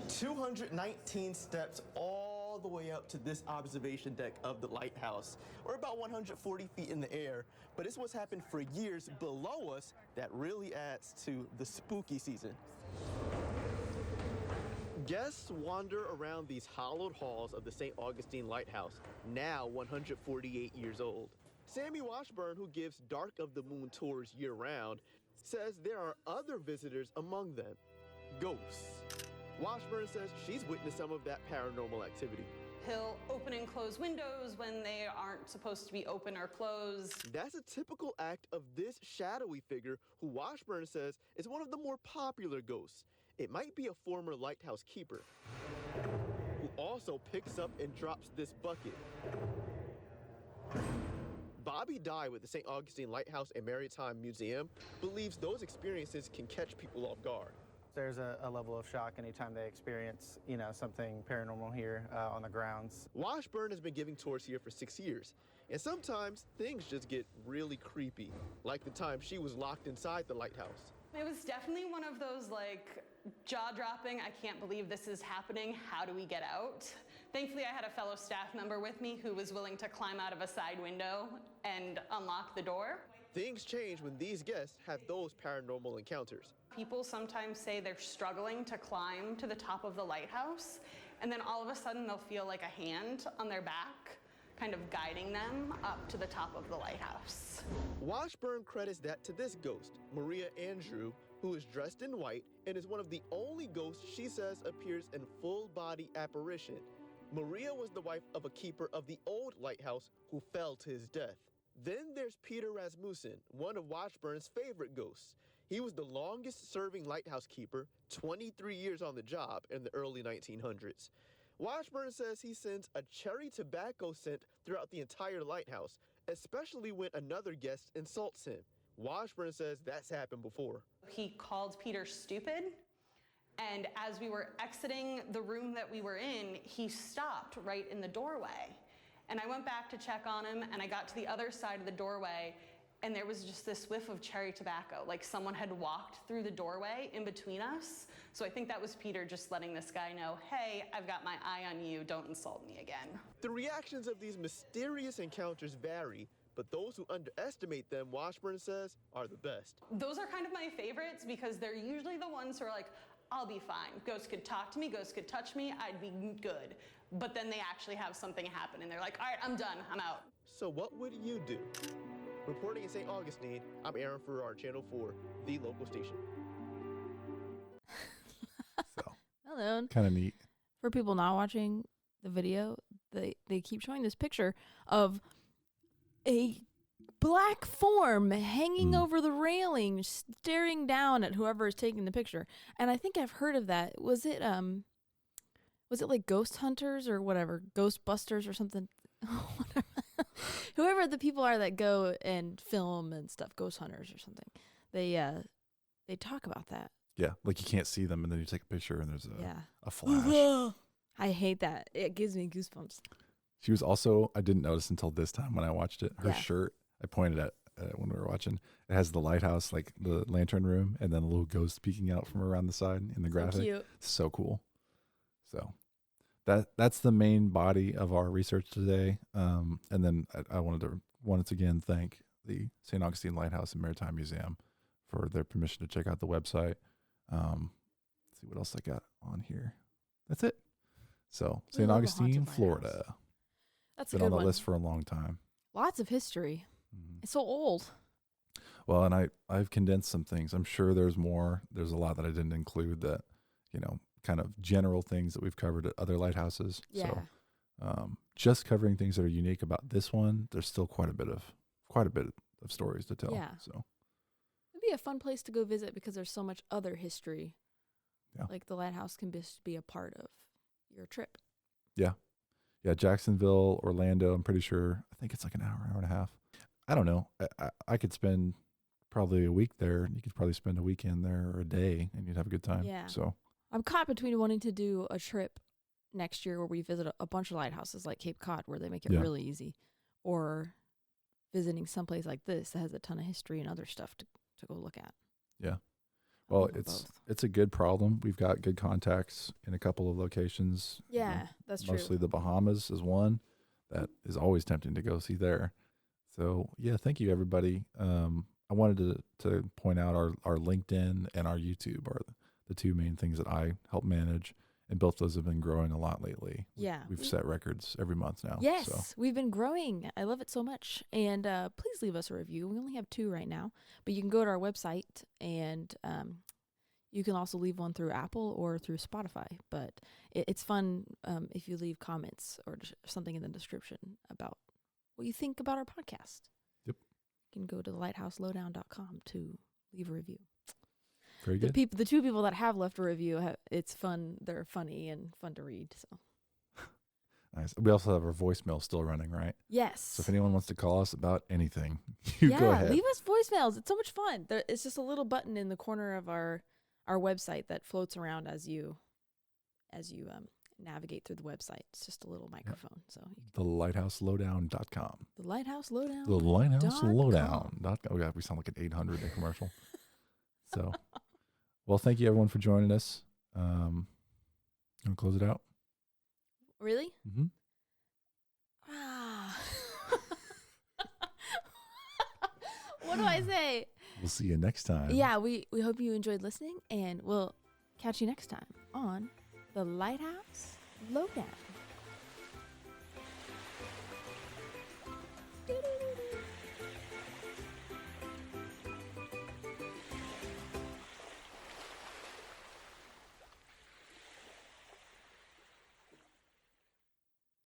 219 steps all the way up to this observation deck of the lighthouse. We're about 140 feet in the air, but it's what's happened for years below us that really adds to the spooky season. Guests wander around these hollowed halls of the St. Augustine Lighthouse, now 148 years old. Sammy Washburn, who gives Dark of the Moon tours year-round, says there are other visitors among them, ghosts. Washburn says she's witnessed some of that paranormal activity. He'll open and close windows when they aren't supposed to be open or closed. That's a typical act of this shadowy figure who Washburn says is one of the more popular ghosts. It might be a former lighthouse keeper who also picks up and drops this bucket. Bobby Dye with the St. Augustine Lighthouse and Maritime Museum believes those experiences can catch people off guard. There's a level of shock anytime they experience, something paranormal here on the grounds. Washburn has been giving tours here for 6 years, and sometimes things just get really creepy, like the time she was locked inside the lighthouse. It was definitely one of those, jaw-dropping, I can't believe this is happening, how do we get out? Thankfully, I had a fellow staff member with me who was willing to climb out of a side window and unlock the door. Things change when these guests have those paranormal encounters. People sometimes say they're struggling to climb to the top of the lighthouse, and then all of a sudden they'll feel like a hand on their back, kind of guiding them up to the top of the lighthouse. Washburn credits that to this ghost, Maria Andrew, who is dressed in white and is one of the only ghosts she says appears in full-body apparition. Maria was the wife of a keeper of the old lighthouse who fell to his death. Then there's Peter Rasmussen, one of Washburn's favorite ghosts. He was the longest-serving lighthouse keeper, 23 years on the job in the early 1900s. Washburn says he sends a cherry tobacco scent throughout the entire lighthouse, especially when another guest insults him. Washburn says that's happened before. He called Peter stupid, and as we were exiting the room that we were in, he stopped right in the doorway. And I went back to check on him, and I got to the other side of the doorway, and there was just this whiff of cherry tobacco, like someone had walked through the doorway in between us. So I think that was Peter just letting this guy know, hey, I've got my eye on you, don't insult me again. The reactions of these mysterious encounters vary, but those who underestimate them, Washburn says, are the best. Those are kind of my favorites because they're usually the ones who are like, I'll be fine. Ghosts could talk to me, ghosts could touch me, I'd be good. But then they actually have something happen and they're like, all right, I'm done, I'm out. So what would you do? Reporting in St. Augustine, I'm Aaron Farrar, Channel 4, the local station. So Hello. kind of neat. For people not watching the video, they keep showing this picture of a black form hanging over the railing, staring down at whoever is taking the picture. And I think I've heard of that. Was it like Ghost Hunters or whatever, Ghostbusters or something? Whoever the people are that go and film and stuff, Ghost Hunters or something. They talk about that. Yeah, like you can't see them, and then you take a picture, and there's a flash. I hate that. It gives me goosebumps. She was also, I didn't notice until this time when I watched it, her Yeah. shirt, I pointed at when we were watching, it has the lighthouse, like the lantern room, and then a little ghost peeking out from around the side in the graphic. So cute. It's so cool. So that's the main body of our research today. And then I wanted to once again thank the St. Augustine Lighthouse and Maritime Museum for their permission to check out the website. Let's see what else I got on here. That's it. So We St. love a Augustine, haunted lighthouse. Florida. That's Been a on good the one. list for a long time. Lots of history. Mhm. It's so old. Well, and I've condensed some things. I'm sure there's more. There's a lot that I didn't include that, kind of general things that we've covered at other lighthouses. Yeah. So just covering things that are unique about this one, there's still quite a bit of stories to tell. Yeah. So It'd be a fun place to go visit because there's so much other history. Yeah. Like the lighthouse can be a part of your trip. yeah, Jacksonville, Orlando, I'm pretty sure. I think it's like an hour and a half. I don't know. I could spend probably a week there, and you could probably spend a weekend there or a day, and you'd have a good time. Yeah. So I'm caught between wanting to do a trip next year where we visit a bunch of lighthouses like Cape Cod where they make it Yeah. really easy, or visiting someplace like this that has a ton of history and other stuff to go look at. yeah. I Well, love them both. it's a good problem. We've got good contacts in a couple of locations. Yeah, that's true. Mostly the Bahamas is one that is always tempting to go see there. So yeah, thank you everybody. I wanted to point out our LinkedIn and our YouTube are the two main things that I help manage, and both those have been growing a lot lately. Yeah. We've set records every month now. Yes, So we've been growing. I love it so much. And please leave us a review. We only have 2 right now, but you can go to our website and you can also leave one through Apple or through Spotify. But it's fun if you leave comments or something in the description about what you think about our podcast. Yep. You can go to lighthouselowdown.com to leave a review. very good. The 2 people that have left a review, it's fun. They're funny and fun to read. So Nice. We also have our voicemail still running, right? yes. So if anyone wants to call us about anything, you go ahead. Leave us voicemails. It's so much fun. It's just a little button in the corner of our website that floats around as you navigate through the website. It's just a little microphone. So TheLighthouseLowdown.com. the Lighthouse Lowdown. The Lighthouse Lowdown. Oh, yeah, we sound like an 800 in commercial. So, well, thank you everyone for joining us. You want to close it out? Really? Mm-hmm. Ah. What do I say? We'll see you next time. Yeah, we hope you enjoyed listening, and we'll catch you next time on the Lighthouse Lowdown.